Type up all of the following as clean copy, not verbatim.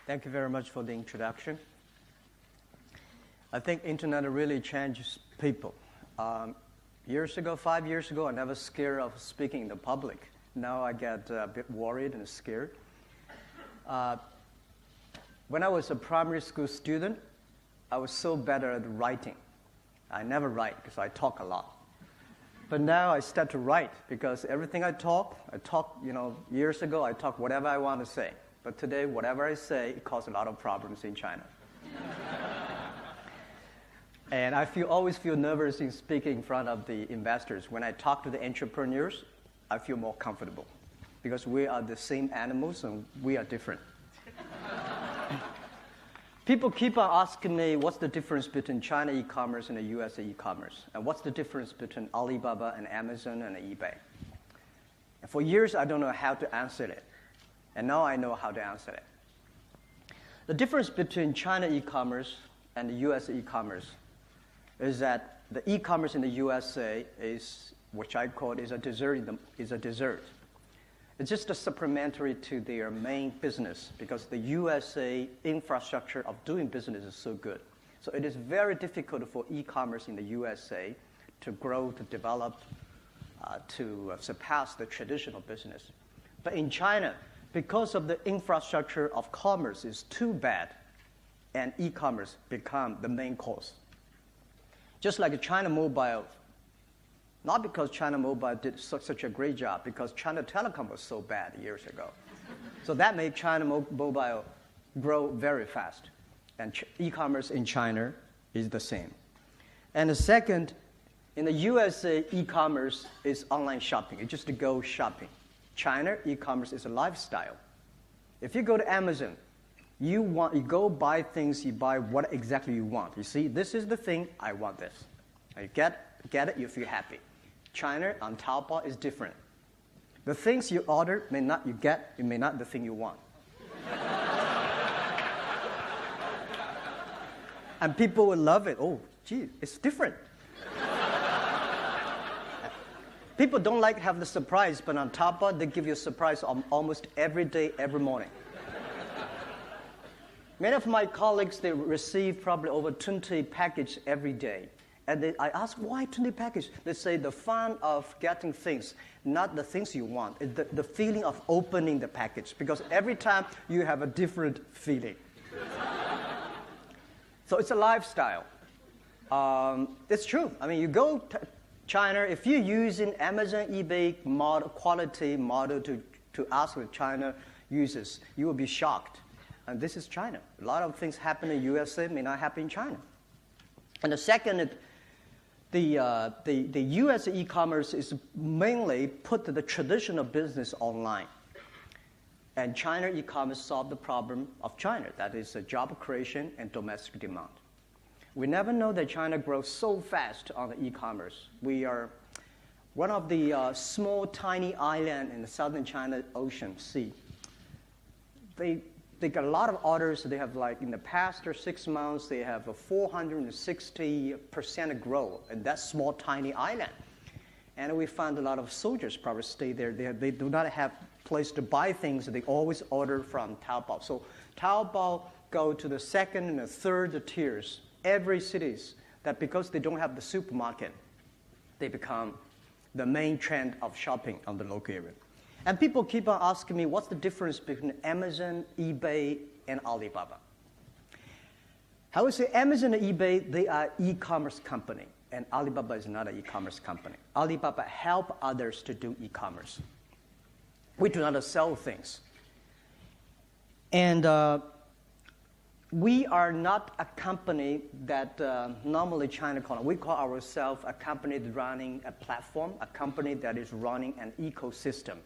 Thank you very much for the introduction. I think internet really changes people. Years ago, 5 years ago, I never scared of speaking in the public. Now I get a bit worried and scared. When I was a primary school student, I was so better at writing. I never write because I talk a lot. But now I start to write because everything I talk, years ago I talk whatever I want to say. But today, whatever I say, it causes a lot of problems in China. And I always feel nervous in speaking in front of the investors. When I talk to the entrepreneurs, I feel more comfortable because we are the same animals and we are different. People keep on asking me what's the difference between China e-commerce and the US e-commerce, and what's the difference between Alibaba and Amazon and eBay. And for years, I don't know how to answer it, and now I know how to answer it. The difference between China e-commerce and the US e-commerce is that the e-commerce in the USA is, which I call is a dessert. It's just a supplementary to their main business because the USA infrastructure of doing business is so good. So it is very difficult for e-commerce in the USA to grow, to develop, to surpass the traditional business. But in China, because of the infrastructure of commerce is too bad, and e-commerce become the main cause. Just like China Mobile, not because China Mobile did such a great job, because China Telecom was so bad years ago. So that made China Mobile grow very fast. And e-commerce in China is the same. And the second, in the USA, e-commerce is online shopping. It's just to go shopping. China, e-commerce is a lifestyle. If you go to Amazon, you go buy things, you buy what exactly you want. You see, this is the thing, I want this. And you get it, you feel happy. China on Taobao is different. The things you order may not the thing you want. And people will love it. Oh, gee, it's different. People don't like to have the surprise, but on Taobao, they give you a surprise almost every day, every morning. Many of my colleagues, they receive probably over 20 packages every day. And I ask, why 20 packages? They say the fun of getting things, not the things you want. It's the feeling of opening the package. Because every time you have a different feeling. So it's a lifestyle. It's true. I mean, you go to China, if you're using Amazon, eBay quality model to ask the China users, you will be shocked. And this is China. A lot of things happen in USA may not happen in China. And the second, the US e-commerce is mainly put the traditional business online. And China e-commerce solved the problem of China. That is job creation and domestic demand. We never know that China grows so fast on the e-commerce. We are one of the small, tiny islands in the southern China Ocean Sea. They got a lot of orders. They have, like, in the past 6 months, they have a 460% growth in that small, tiny island. And we found a lot of soldiers probably stay there. They do not have place to buy things. They always order from Taobao. So Taobao go to the second and the third tiers. Every cities that because they don't have the supermarket, they become the main trend of shopping on the local area. And people keep on asking me, what's the difference between Amazon, eBay, and Alibaba? I would say Amazon and eBay, they are e-commerce company, and Alibaba is not an e-commerce company. Alibaba help others to do e-commerce. We do not sell things. And we are not a company that normally China calls. We call ourselves a company that's running a platform, a company that is running an ecosystem.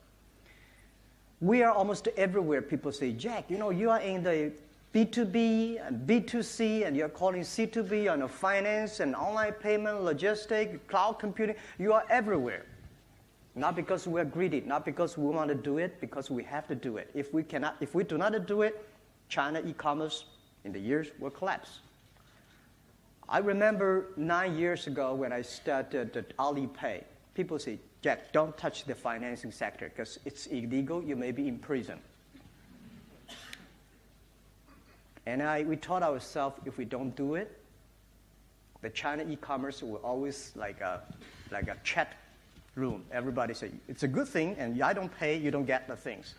We are almost everywhere. People say, Jack, you are in the B2B and B2C, and you're calling C2B on finance and online payment, logistics, cloud computing. You are everywhere. Not because we're greedy, not because we want to do it, because we have to do it. If we do not do it, China e-commerce in the years will collapse. I remember 9 years ago when I started at Alipay, people say, Jack, don't touch the financing sector because it's illegal. You may be in prison. And we taught ourselves if we don't do it, the China e-commerce will always like a chat room. Everybody say, it's a good thing, and I don't pay, you don't get the things.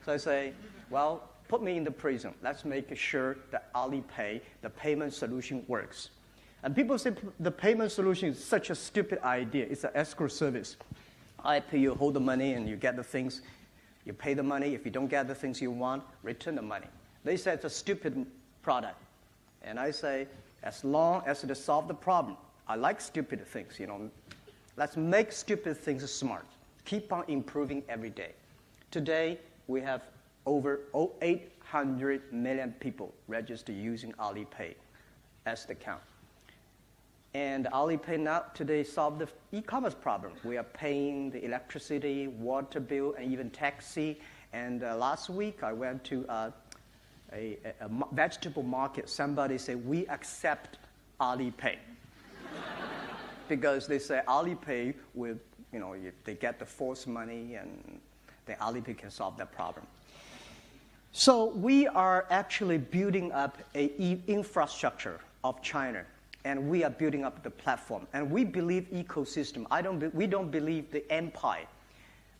So I say, well, put me in the prison. Let's make sure that Alipay, the payment solution, works. And people say the payment solution is such a stupid idea. It's an escrow service. I pay you, hold the money, and you get the things. You pay the money. If you don't get the things you want, return the money. They say it's a stupid product. And I say, as long as it solves the problem, I like stupid things, Let's make stupid things smart. Keep on improving every day. Today, we have over 800 million people registered using Alipay as the count. And Alipay now today solved the e-commerce problem. We are paying the electricity, water bill, and even taxi. And last week, I went to a vegetable market. Somebody said, we accept Alipay. Because they say Alipay will, they get the forced money, and then Alipay can solve that problem. So we are actually building up an infrastructure of China, and we are building up the platform. And we believe ecosystem. We don't believe the empire.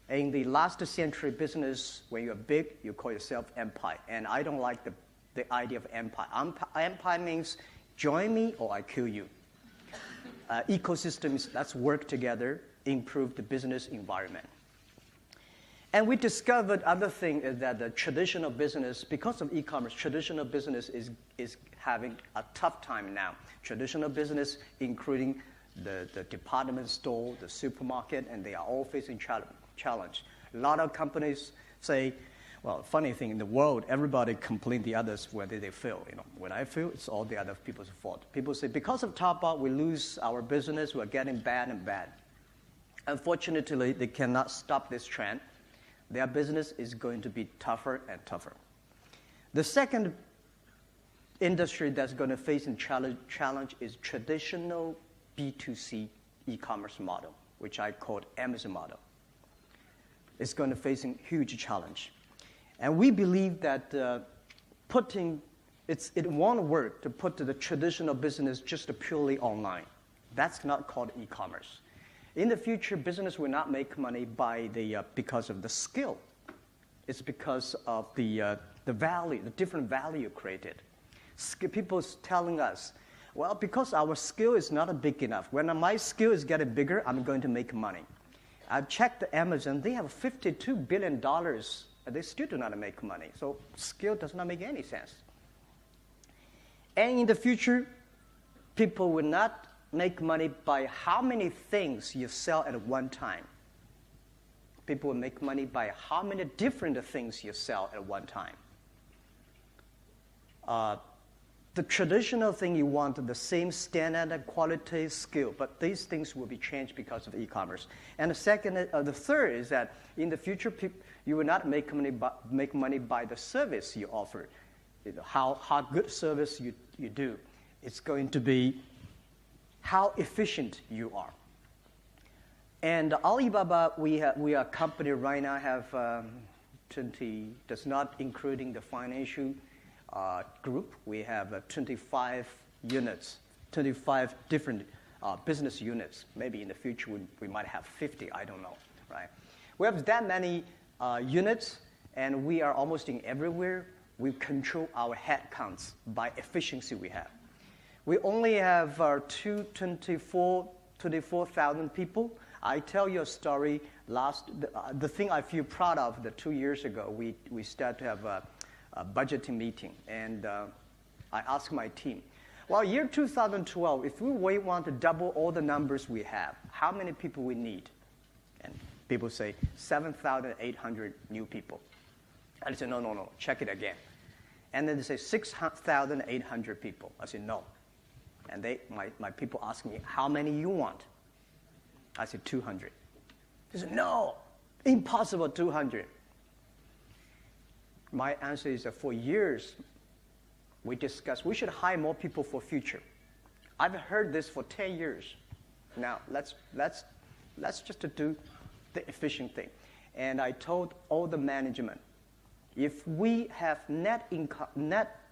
In the last century business, when you're big, you call yourself empire. And I don't like the idea of empire. Empire means join me or I kill you. Ecosystems, let's work together, improve the business environment. And we discovered other thing is that the traditional business, because of e-commerce, traditional business is having a tough time now. Traditional business, including the department store, the supermarket, and they are all facing challenge. A lot of companies say, well, funny thing, in the world, everybody complain the others whether they fail. When I fail, it's all the other people's fault. People say, because of Taobao, we lose our business, we're getting bad and bad. Unfortunately, they cannot stop this trend. Their business is going to be tougher and tougher. The second industry that's going to face a challenge is traditional B2C e-commerce model, which I call Amazon model. It's going to face a huge challenge. And we believe that it won't work to put the traditional business just purely online. That's not called e-commerce. In the future, business will not make money because of the skill. It's because of the value, the different value created. People telling us, well, because our skill is not big enough. When my skill is getting bigger, I'm going to make money. I checked Amazon, they have $52 billion. They still do not make money. So skill does not make any sense. And in the future, people will not make money by how many things you sell at one time. People will make money by how many different things you sell at one time. The traditional thing, you want the same standard, quality, skill, but these things will be changed because of e-commerce. And the third is that in the future, you will not make money by the service you offer, how good service you do. It's going to be how efficient you are. And Alibaba, we are a company right now have 20, does not including the financial group. We have 25 units, 25 different business units. Maybe in the future we might have 50, I don't know, right? We have that many units, and we are almost in everywhere. We control our headcounts by efficiency we have. We only have 24,000 people. I tell you a story. The thing I feel proud of, 2 years ago, we started to have a budgeting meeting, and I asked my team, well, year 2012, if we want to double all the numbers we have, how many people we need? And people say 7,800 new people. I said, no, check it again. And then they say 6,800 people. I said, no. And my people ask me, how many you want? I said, 200. They said, no, impossible, 200. My answer is that for years, we discussed we should hire more people for future. I've heard this for 10 years. Now, let's just do the efficient thing. And I told all the management, if we have net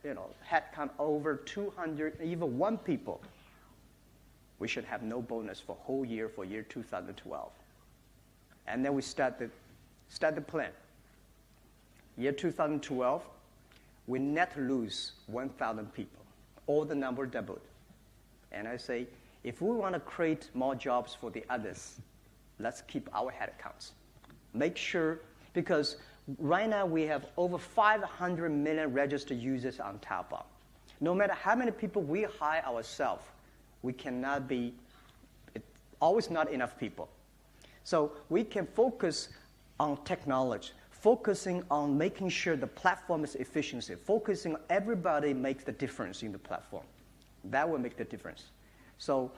headcount over 200, even one people, we should have no bonus for whole year for year 2012. And then we start the plan. Year 2012, we net lose 1,000 people. All the number doubled. And I say, if we want to create more jobs for the others, let's keep our headcounts. Make sure, because right now we have over 500 million registered users on Taobao. No matter how many people we hire ourselves, we cannot be, always not enough people. So we can focus on technology, focusing on making sure the platform is efficiency, focusing on everybody makes the difference in the platform. That will make the difference. So,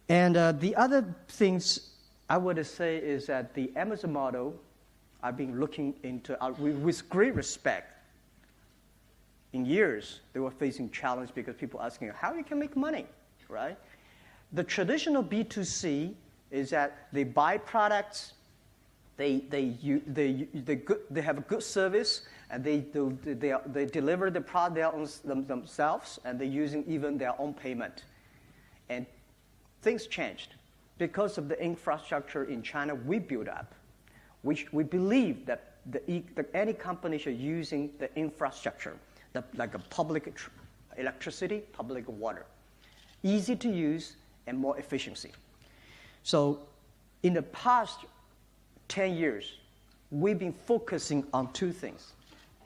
and the other things I would say is that the Amazon model, I've been looking into with great respect. In years, they were facing challenge because people asking how you can make money, right? The traditional B2C is that they buy products, they have a good service, and they deliver the product themselves, and they're using even their own payment. And things changed. Because of the infrastructure in China we built up, we believe that any company should using the infrastructure, like a public electricity, public water. Easy to use and more efficiency. So in the past 10 years, we've been focusing on two things: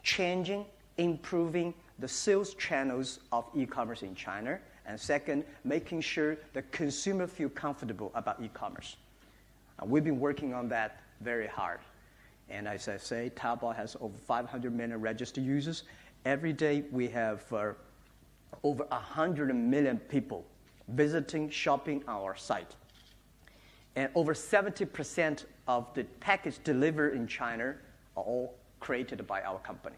changing, improving the sales channels of e-commerce in China, and second, making sure the consumer feel comfortable about e-commerce. We've been working on that very hard. And as I say, Taobao has over 500 million registered users. Every day we have over 100 million people visiting, shopping on our site. And over 70% of the package delivered in China are all created by our company.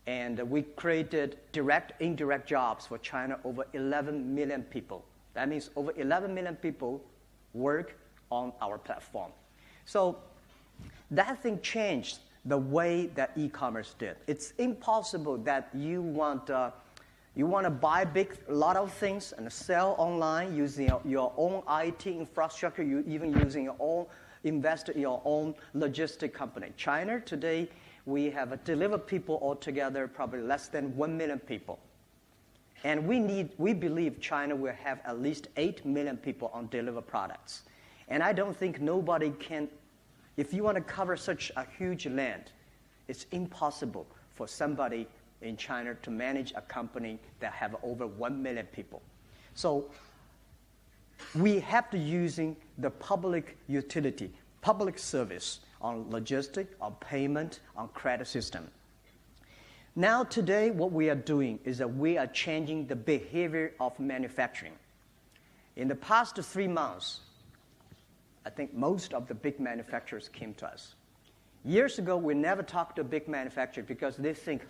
And we created direct, indirect jobs for China, over 11 million people. That means over 11 million people work on our platform. So that thing changed the way that e-commerce did. It's impossible that you want to buy a lot of things and sell online using your own IT infrastructure, even using your own, invest in your own logistic company. China today, we have delivered people altogether, probably less than 1 million people. And we believe China will have at least 8 million people on deliver products. And I don't think nobody can, if you want to cover such a huge land, it's impossible for somebody in China to manage a company that have over 1 million people. So we have to using the public utility, public service on logistics, on payment, on credit system. Now today, what we are doing is that we are changing the behavior of manufacturing. In the past 3 months, I think most of the big manufacturers came to us. Years ago, we never talked to big manufacturers because they think,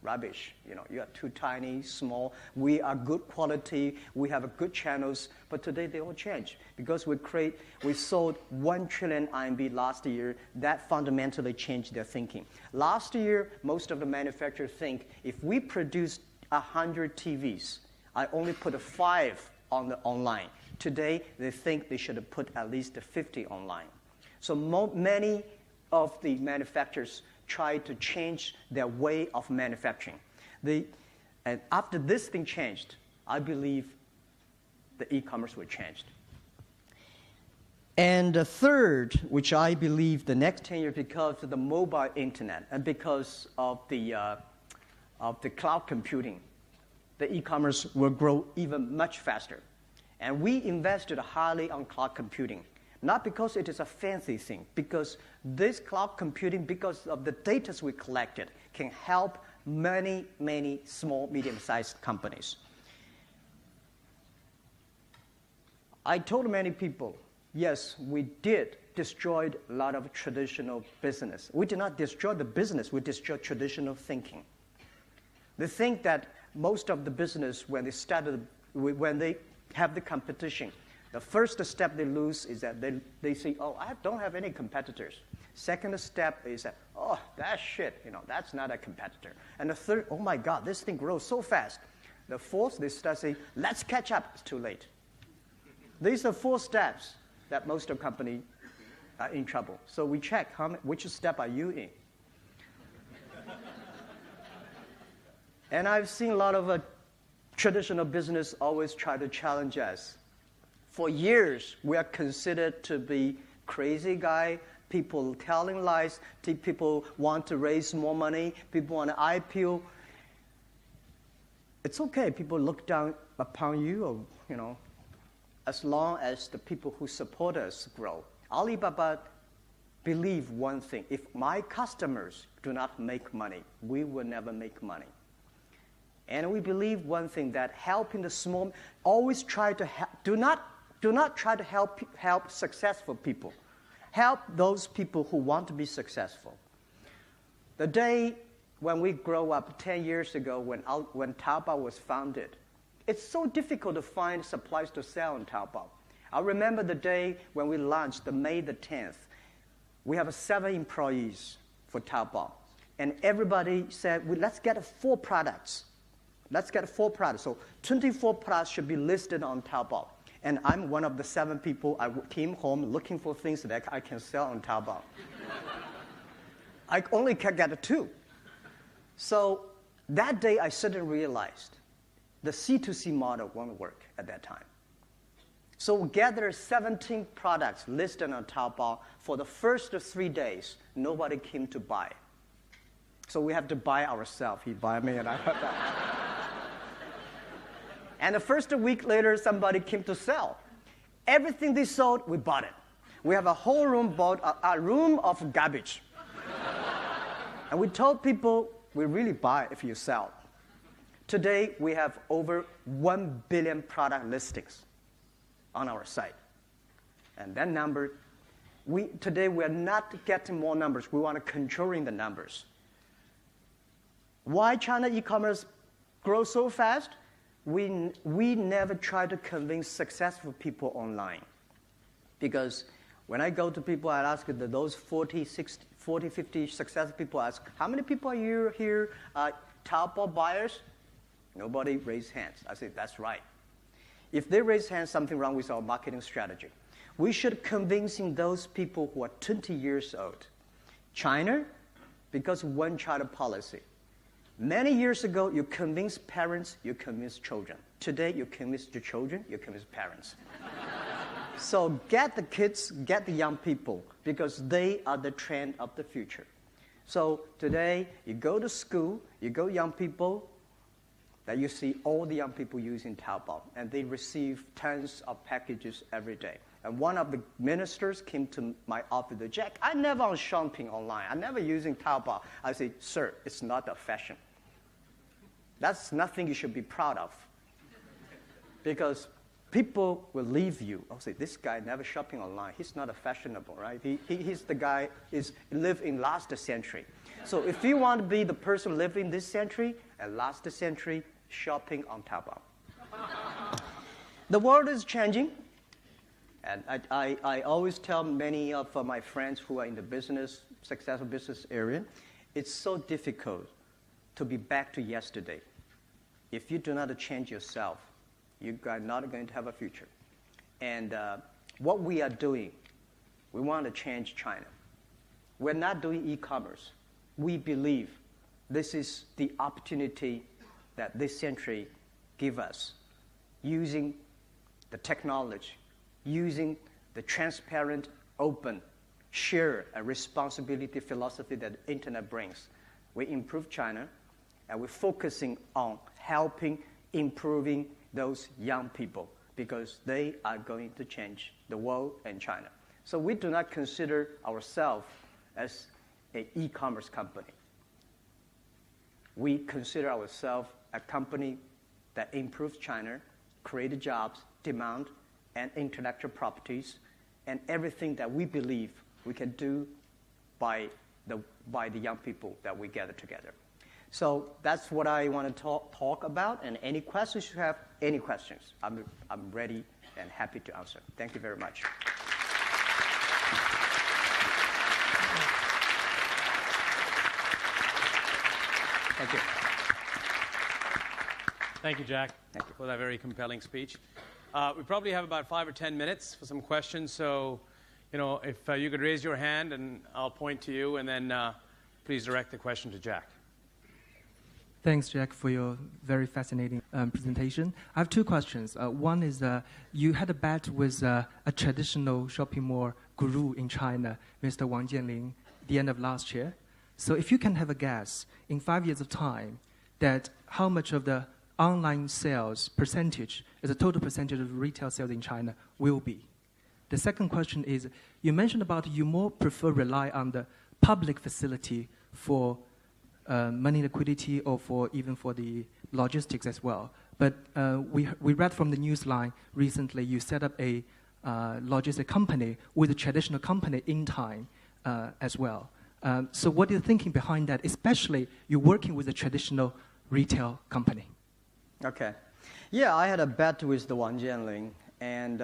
rubbish, you are too tiny, small, we are good quality, we have a good channels, but today they all change because we sold 1 trillion RMB last year. That fundamentally changed their thinking. Last year, most of the manufacturers think if we produce 100 TVs, I only put 5 on the online. Today, they think they should put at least 50 online. So many of the manufacturers try to change their way of manufacturing. And after this thing changed, I believe the e-commerce will change. And the third, which I believe the next 10 years, because of the mobile internet and because of the cloud computing, the e-commerce will grow even much faster. And we invested highly on cloud computing. Not because it is a fancy thing, because this cloud computing, because of the data we collected, can help many, many small, medium-sized companies. I told many people, yes, we did destroy a lot of traditional business. We did not destroy the business, we destroyed traditional thinking. They think that most of the business, when they have the competition, the first step they lose is that they say, I don't have any competitors. Second step is that, oh, that shit, that's not a competitor. And the third, oh my God, this thing grows so fast. The fourth, they start saying, let's catch up. It's too late. These are 4 steps that most of companies are in trouble. So we check which step are you in. And I've seen a lot of traditional business always try to challenge us. For years, we are considered to be crazy guy, people telling lies, people want to raise more money, people want to IPO. It's okay, people look down upon you, or, as long as the people who support us grow. Alibaba believe one thing: if my customers do not make money, we will never make money. And we believe one thing, that helping the small, always try to help, do not try to help successful people. Help those people who want to be successful. The day when we grow up 10 years ago, when Taobao was founded, it's so difficult to find supplies to sell on Taobao. I remember the day when we launched, May the 10th. We have 7 employees for Taobao. And everybody said, let's get 4 products. Let's get 4 products. So 24 products should be listed on Taobao. And I'm one of the 7 people. I came home looking for things that I can sell on Taobao. I only can get 2. So that day, I suddenly realized the C2C model won't work at that time. So we gathered 17 products listed on Taobao. For the first 3 days, nobody came to buy. So we have to buy ourselves. He buy me, and I have that. And the first week later, somebody came to sell. Everything they sold, we bought it. We have a whole room bought, a room of garbage. And we told people, we really buy if you sell. Today, we have over 1 billion product listings on our site. And that number, today we are not getting more numbers. We want to controlling the numbers. Why China e-commerce grows so fast? We never try to convince successful people online. Because when I go to people, I ask those 40, 50 successful people, ask, how many people are you here, Taobao buyers? Nobody raised hands. I say, that's right. If they raise hands, something wrong with our marketing strategy. We should convincing those people who are 20 years old. China, because one-child policy. Many years ago, you convince parents, you convince children. Today, you convince the children, you convince parents. So get the kids, get the young people, because they are the trend of the future. So today, you go to school, you go young people, that you see all the young people using Taobao, and they receive tons of packages every day. And one of the ministers came to my office, Jack, I never on shopping online. I never using Taobao. I say, sir, it's not a fashion. That's nothing you should be proud of. Because people will leave you. I'll say, this guy never shopping online. He's not a fashionable, right? He's the guy is live in last century. So if you want to be the person living this century and last century, shopping on Taobao. The world is changing. And I always tell many of my friends who are in the successful business area, it's so difficult to be back to yesterday. If you do not change yourself, you are not going to have a future. And what we are doing, we want to change China. We're not doing e-commerce. We believe this is the opportunity that this century gives us, using the technology, using the transparent, open, share a responsibility philosophy that the internet brings. We improve China, and we're focusing on helping, improving those young people, because they are going to change the world and China. So we do not consider ourselves as an e-commerce company. We consider ourselves a company that improves China, creates jobs, demand, and intellectual properties, and everything that we believe we can do by the young people that we gather together. So that's what I want to talk about, and any questions you have, any questions, I'm ready and happy to answer. Thank you very much. Thank you. Thank you, Jack, Thank you. for that very compelling speech. We probably have about 5 or 10 minutes for some questions. So, if you could raise your hand, and I'll point to you, and then please direct the question to Jack. Thanks, Jack, for your very fascinating presentation. I have 2 questions. One is you had a bet with a traditional shopping mall guru in China, Mr. Wang Jianling, the end of last year. So if you can have a guess, in 5 years of time, that how much of the online sales percentage as a total percentage of retail sales in China will be? The second question is, you mentioned about you more prefer rely on the public facility for money liquidity or even for the logistics as well. But we read from the newsline recently you set up a logistic company with a traditional company in time as well. So what are you thinking behind that, especially you're working with a traditional retail company? Okay. Yeah, I had a bet with the Wang Jianling, and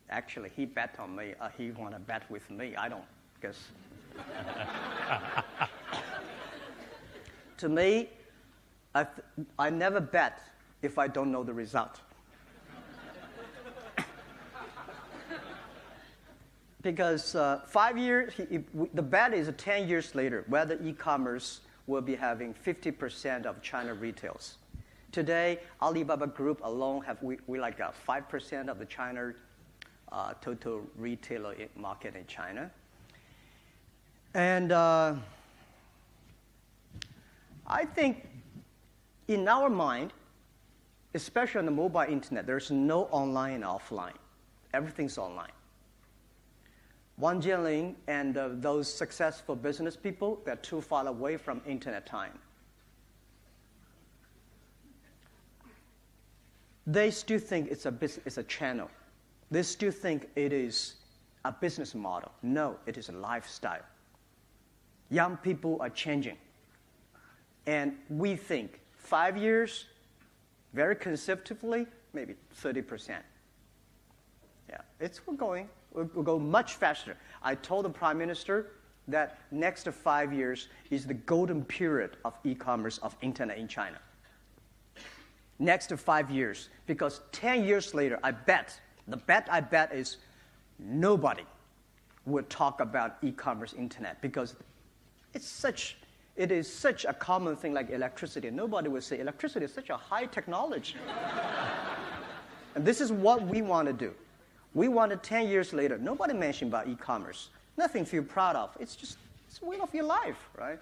actually he bet on me. He want to bet with me. I don't guess. To me, I never bet if I don't know the result. Because 5 years, the bet is 10 years later, whether e-commerce will be having 50% of China retails. Today, Alibaba Group alone we like 5% of the China total retailer market in China. And I think in our mind, especially on the mobile internet, there's no online and offline. Everything's online. Wang Jianling and those successful business people, they're too far away from internet time. They still think it's a channel. They still think it is a business model. No, it is a lifestyle. Young people are changing. And we think 5 years, very conservatively, maybe 30%. Yeah, we'll go much faster. I told the Prime Minister that next 5 years is the golden period of e-commerce, of internet in China. Next 5 years, because 10 years later, the bet I bet is nobody will talk about e-commerce internet, because it is such a common thing like electricity. Nobody will say electricity is such a high technology. And this is what we want to do. We wanted 10 years later, nobody mentioned about e-commerce. Nothing to feel proud of. It's the way of your life, right?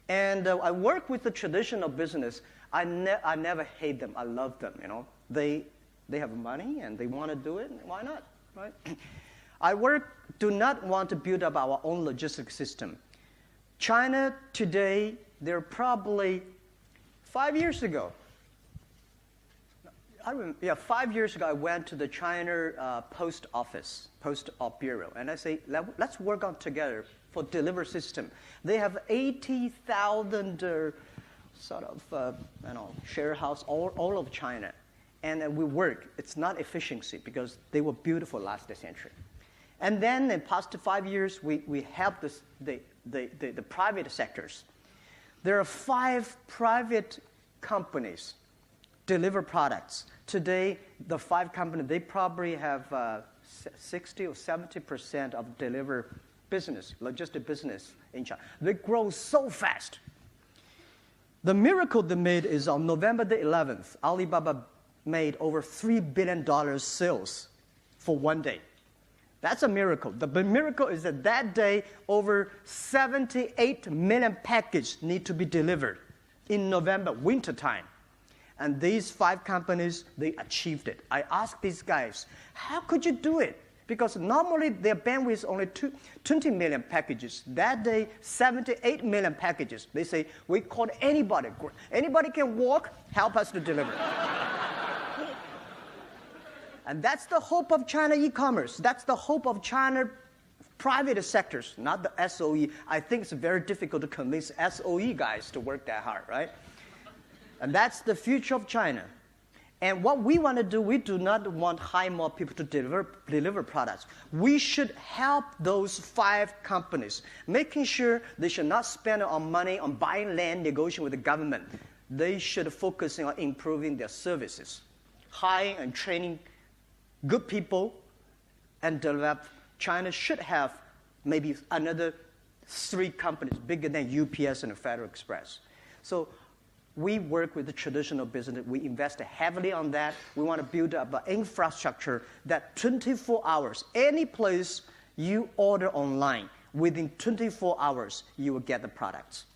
And I work with the traditional business. I never hate them. I love them, They have money and they want to do it. Why not, right? do not want to build up our own logistics system. China today, they're probably 5 years ago. 5 years ago, I went to the China Post Bureau, and I say, let's work on together for delivery system. They have 80,000 share house all over China, and we work. It's not efficiency because they were beautiful last century. And then in the past 5 years, we help the private sectors. There are 5 private companies deliver products. Today, the 5 companies, they probably have 60 or 70% of deliver business, logistic business in China. They grow so fast. The miracle they made is on November the 11th, Alibaba made over $3 billion sales for one day. That's a miracle. The miracle is that day, over 78 million packages need to be delivered in November, winter time. And these 5 companies, they achieved it. I asked these guys, how could you do it? Because normally their bandwidth is only 20 million packages. That day, 78 million packages. They say, we called anybody. Anybody can walk, help us to deliver. And that's the hope of China e-commerce. That's the hope of China private sectors, not the SOE. I think it's very difficult to convince SOE guys to work that hard, right? And that's the future of China. And what we want to do, we do not want to hire more people to deliver products. We should help those 5 companies, making sure they should not spend on money on buying land, negotiating with the government. They should focus on improving their services, hiring and training good people, and develop. China should have maybe another 3 companies bigger than UPS and Federal Express. So we work with the traditional business. We invest heavily on that. We want to build up an infrastructure that 24 hours, any place you order online, within 24 hours, you will get the products.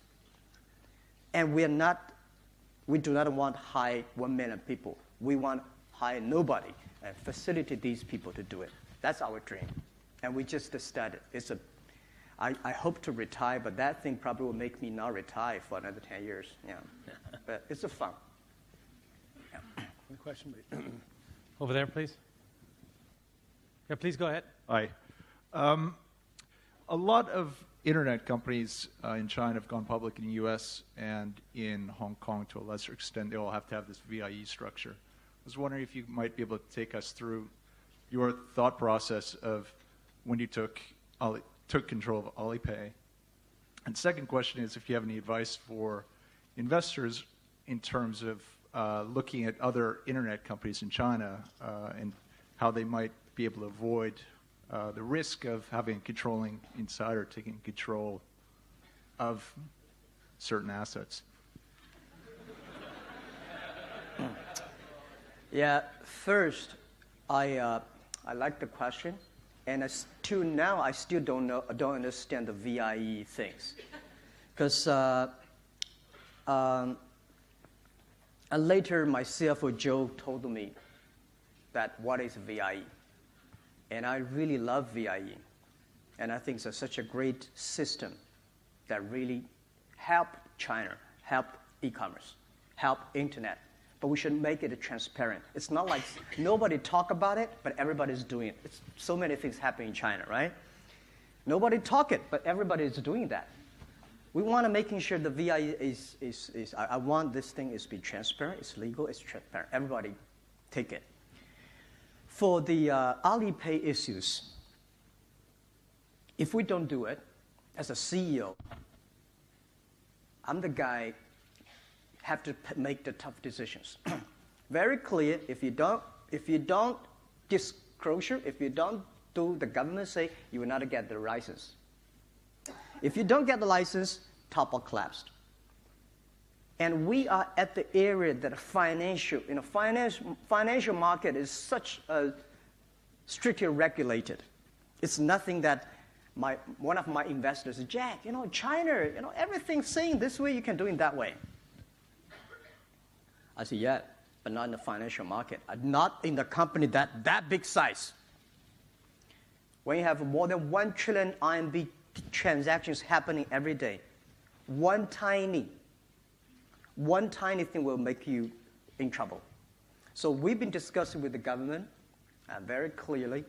And we do not want to hire 1 million people. We want to hire nobody and facilitate these people to do it. That's our dream. And we just started. I hope to retire, but that thing probably will make me not retire for another 10 years. Yeah. But it's a fun. Yeah. Any question, please? Over there, please. Yeah, please go ahead. Hi. A lot of internet companies in China have gone public in the U.S. and in Hong Kong to a lesser extent. They all have to have this VIE structure. I was wondering if you might be able to take us through your thought process of when you took control of Alipay. And second question is if you have any advice for investors in terms of looking at other internet companies in China and how they might be able to avoid the risk of having a controlling insider taking control of certain assets. Yeah, first, I like the question. And till now, I still don't understand the VIE things. Because later, my CFO, Joe, told me that what is VIE. And I really love VIE. And I think it's such a great system that really helped China, helped e-commerce, helped internet. But we should make it transparent. It's not like nobody talk about it, but everybody's doing it. It's so many things happen in China, right? Nobody talk it, but everybody is doing that. We want to making sure the VIE is I want this thing is be transparent, it's legal, it's transparent. Everybody take it. For the Alipay issues, if we don't do it, as a CEO, I'm the guy have to make the tough decisions. Very clear, if you don't disclosure, if you don't do the government say, you will not get the license. If you don't get the license, Taobao collapsed. And we are at the area that financial market is such a strictly regulated. It's nothing that one of my investors said, Jack, China, everything's saying this way, you can do it that way. I said, yeah, but not in the financial market. Not in the company that big size. When you have more than 1 trillion RMB transactions happening every day, one tiny thing will make you in trouble. So we've been discussing with the government very clearly.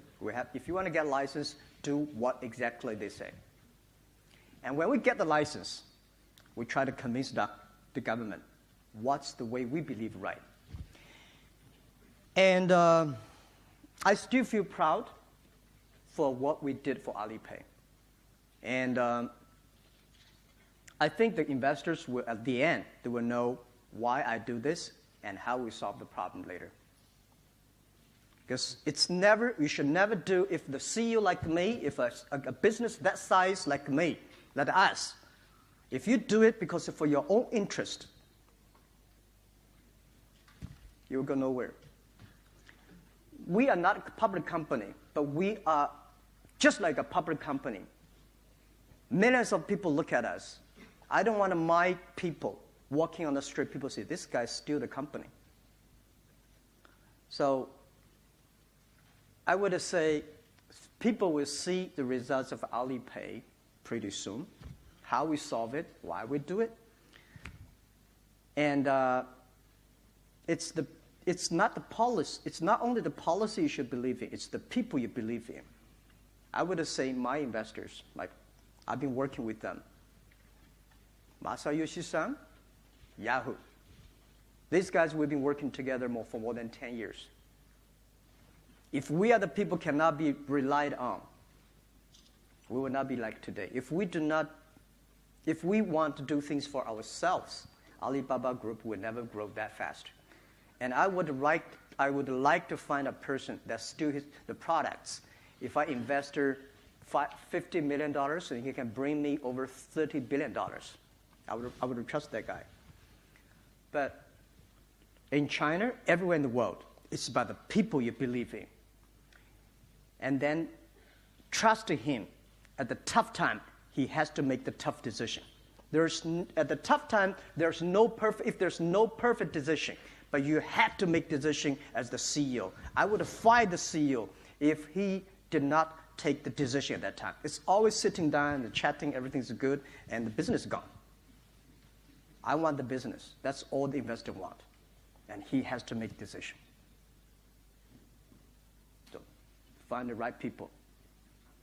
If you want to get a license, do what exactly they say. And when we get the license, we try to convince the government what's the way we believe right. And I still feel proud for what we did for Alipay. And I think the investors will, at the end, they will know why I do this and how we solve the problem later. Because you should never do, if the CEO like me, if a business that size like me, like us, if you do it because for your own interest, you'll go nowhere. We are not a public company, but we are just like a public company. Millions of people look at us. I don't want my people walking on the street, people say, this guy steal the company. So I would say people will see the results of Alipay pretty soon, how we solve it, why we do it. And it's not the policy. It's not only the policy you should believe in, it's the people you believe in. I would say my investors, like I've been working with them. Masayoshi-san, Yahoo. These guys, we've been working together for more than 10 years. If we are the people cannot be relied on, we will not be like today. If we want to do things for ourselves, Alibaba Group will never grow that fast. And I would like to find a person that still has the products. If I invest $50 million, and he can bring me over $30 billion, I would trust that guy. But in China, everywhere in the world, it's about the people you believe in. And then trust him. At the tough time, he has to make the tough decision. At the tough time, if there's no perfect decision, but you have to make decision as the CEO. I would fire the CEO if he did not take the decision at that time. It's always sitting down and chatting, everything's good, and the business is gone. I want the business. That's all the investor want. And he has to make decision. So find the right people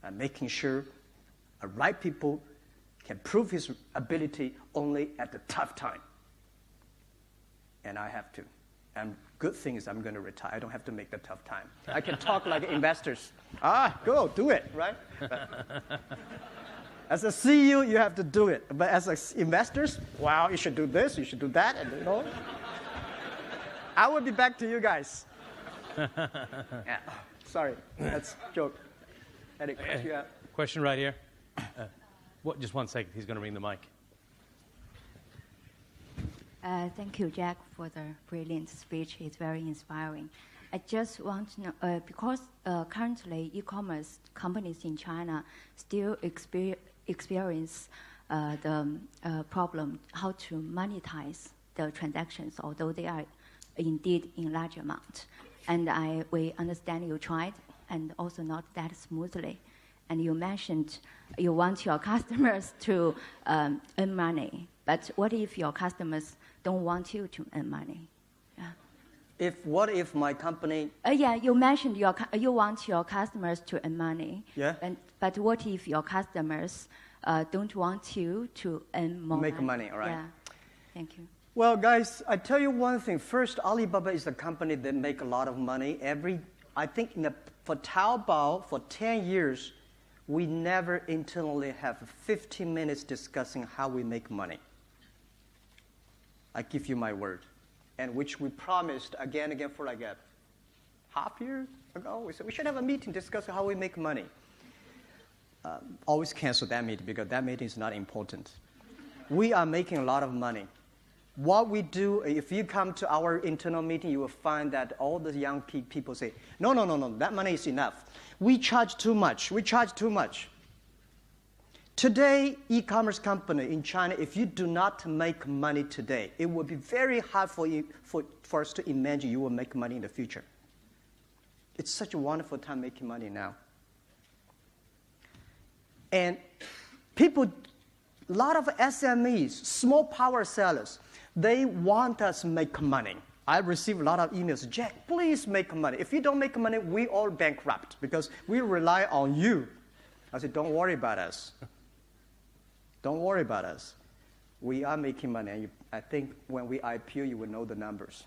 and making sure the right people can prove his ability only at the tough time. And I have to. And good thing is I'm going to retire. I don't have to make the tough time. I can talk like investors. Go, do it, right? As a CEO, you have to do it. But as investors, wow, you should do this, you should do that, and you know. I will be back to you guys. Yeah. Sorry, that's a joke. Any question? Question right here. Just 1 second. He's going to ring the mic. Thank you, Jack, for the brilliant speech. It's very inspiring. I just want to know, because currently e-commerce companies in China still experience the problem how to monetize the transactions, although they are indeed in large amount. And we understand you tried, and also not that smoothly. And you mentioned you want your customers to earn money. But what if your customers don't want you to earn money? Yeah. What if my company? You mentioned you want your customers to earn money. Yeah. But what if your customers don't want you to earn more Make money, all right. Yeah. Thank you. Well, guys, I tell you one thing. First, Alibaba is a company that make a lot of money. I think for Taobao, for 10 years, we never internally have 15 minutes discussing how we make money. I give you my word. And which we promised again and again for like a half year ago. We said we should have a meeting discussing how we make money. Always cancel that meeting because that meeting is not important. We are making a lot of money. What we do, if you come to our internal meeting, you will find that all the young people say, no, that money is enough. We charge too much. Today, e-commerce company in China, if you do not make money today, it will be very hard for us to imagine you will make money in the future. It's such a wonderful time making money now. And people, a lot of SMEs, small power sellers, they want us to make money. I receive a lot of emails, Jack, please make money. If you don't make money, we all bankrupt because we rely on you. I said, don't worry about us. Don't worry about us. We are making money. And I think when we IPO, you will know the numbers.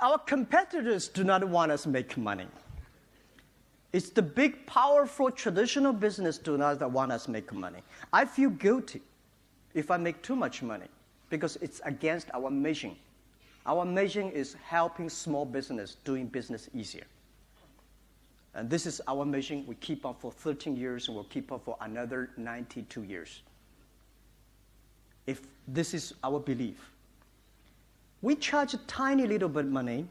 Our competitors do not want us to make money. It's the big, powerful, traditional business do not want us to make money. I feel guilty if I make too much money because it's against our mission. Our mission is helping small business doing business easier. And this is our mission. We keep on for 13 years, and we'll keep on for another 92 years. If this is our belief. We charge a tiny little bit of money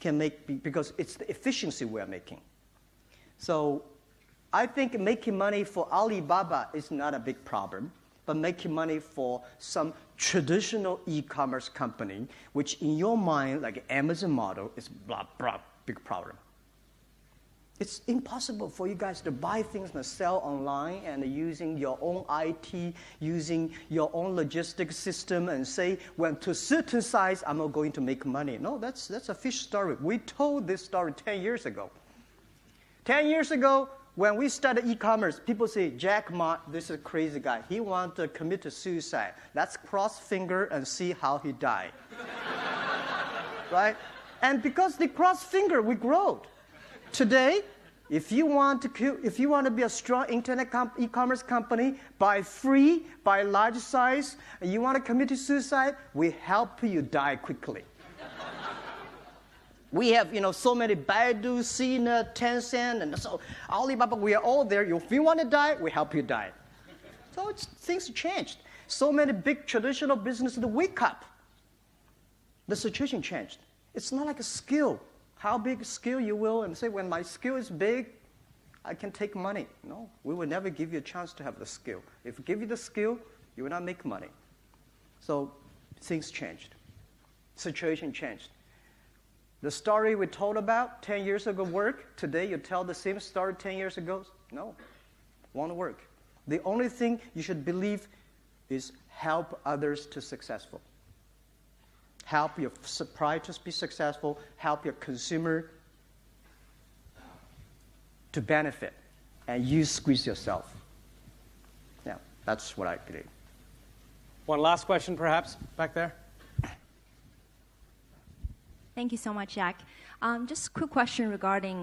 because it's the efficiency we're making. So I think making money for Alibaba is not a big problem, but making money for some traditional e-commerce company, which in your mind, like Amazon model, is big problem. It's impossible for you guys to buy things and sell online and using your own IT, using your own logistics system and say, when to a certain size, I'm not going to make money. No, that's a fish story. We told this story 10 years ago. 10 years ago, when we started e-commerce, people say, Jack Ma, this is a crazy guy. He wants to commit suicide. Let's cross finger and see how he died. Right? And because they cross finger, we grow. Today, if you want to be a strong internet e-commerce company, buy free, buy large size, and you want to commit suicide, we help you die quickly. We have, so many Baidu, Sina, Tencent, and so Alibaba. We are all there. If you want to die, we help you die. So things changed. So many big traditional businesses wake up. The situation changed. It's not like a skill. How big a skill you will, and say, when my skill is big, I can take money. No, we will never give you a chance to have the skill. If we give you the skill, you will not make money. So things changed. Situation changed. The story we told about 10 years ago worked. Today you tell the same story 10 years ago. No, won't work. The only thing you should believe is help others to successful. Help your supplier to be successful. Help your consumer to benefit. And you squeeze yourself. Yeah, that's what I believe. One last question, perhaps, back there. Thank you so much, Jack. Just a quick question regarding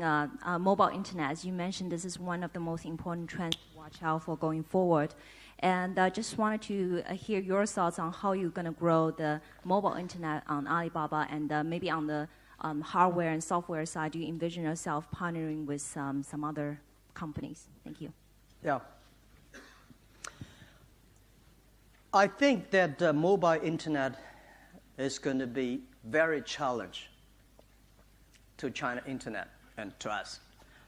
mobile internet. As you mentioned, this is one of the most important trends to watch out for going forward. And just wanted to hear your thoughts on how you're going to grow the mobile internet on Alibaba, and maybe on the hardware and software side, do you envision yourself partnering with some other companies? Thank you. Yeah. I think that the mobile internet is going to be very challenging to China internet and to us.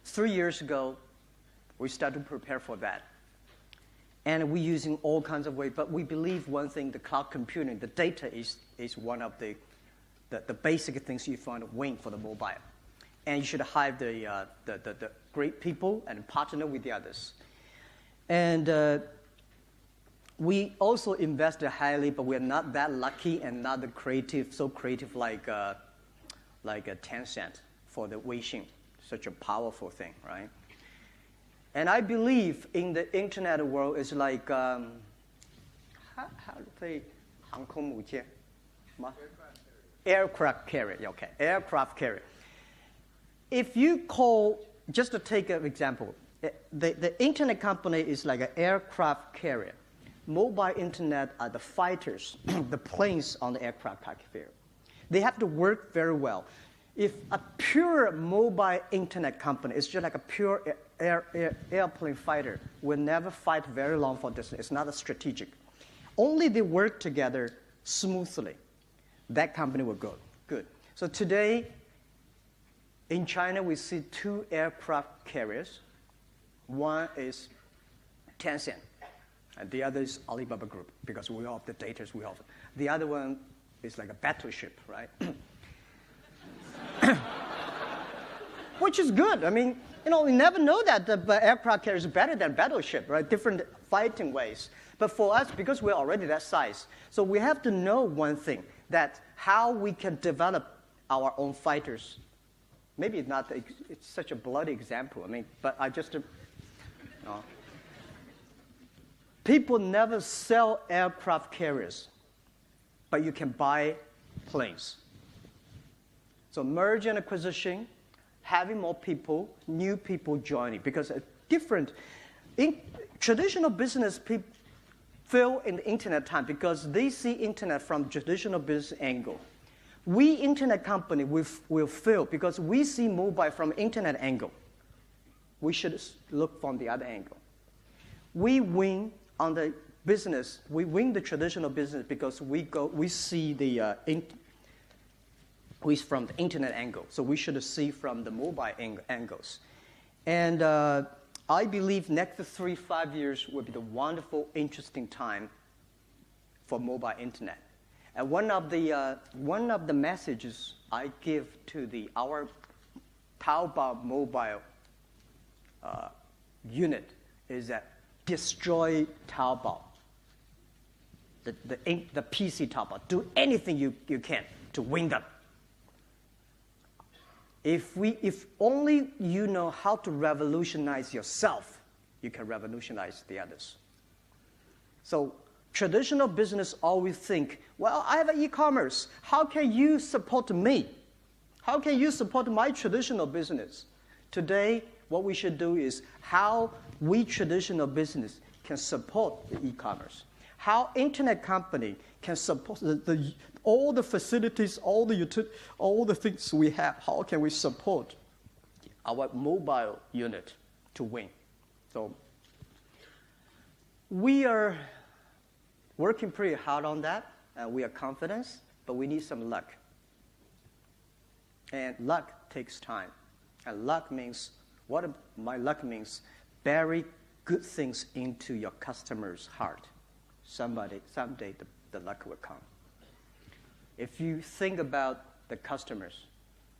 3 years ago, we started to prepare for that. And we're using all kinds of ways, but we believe one thing, the cloud computing, the data is one of the basic things you find a win for the mobile. And you should hire the great people and partner with the others. And we also invested highly, but we're not that lucky and not so creative like a Tencent for the Weixin, such a powerful thing, right? And I believe in the internet world is like how to say 航空母舰? Aircraft carrier. Okay, aircraft carrier. If you call, just to take an example, the internet company is like an aircraft carrier. Mobile internet are the fighters, the planes on the aircraft carrier. They have to work very well. If a pure mobile internet company is just like a pure airplane fighter, will never fight very long for distance. It's not a strategic. Only they work together smoothly. That company will go good. So today, in China, we see 2 aircraft carriers. One is Tencent, and the other is Alibaba Group, because we have the data we have. The other one is like a battleship, right? Which is good. I mean, we never know that the aircraft carrier is better than battleship, right? Different fighting ways. But for us, because we're already that size, so we have to know one thing, that how we can develop our own fighters. Maybe it's such a bloody example. I mean, but I just, people never sell aircraft carriers, but you can buy planes. So merge and acquisition, having more people, new people joining, because traditional business people fail in the internet time because they see internet from traditional business angle. We internet company will fail because we see mobile from internet angle. We should look from the other angle. We win on the business. We win the traditional business because we see we from the internet angle. So we should see from the mobile angles. And I believe next 3-5 years will be the wonderful, interesting time for mobile internet. And one of the messages I give to our Taobao mobile unit is that destroy Taobao, the PC Taobao. Do anything you can to win them. If only you know how to revolutionize yourself, you can revolutionize the others. So traditional business always think, well, I have an e-commerce. How can you support me? How can you support my traditional business? Today, what we should do is how we traditional business can support the e-commerce. How internet company can support all the facilities, all the things we have. How can we support our mobile unit to win? So we are working pretty hard on that, and we are confident, but we need some luck. And luck takes time. And luck means, my luck means bury good things into your customer's heart. Someday the luck will come. If you think about the customers,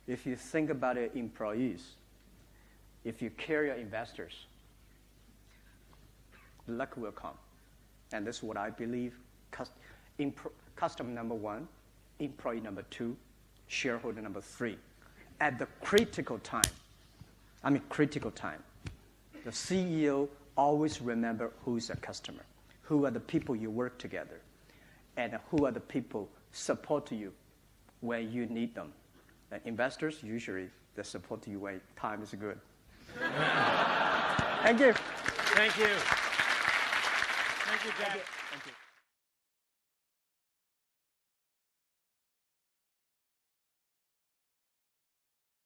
if you think about your employees, if you care your investors, luck will come. And this is what I believe. Customer number 1, employee number 2, shareholder number 3. At the critical time, the CEO always remember who's a customer, who are the people you work together, and who are the people support you when you need them. And investors, usually, they support you when time is good. Thank you. Thank you. Thank you, Jack. Thank you.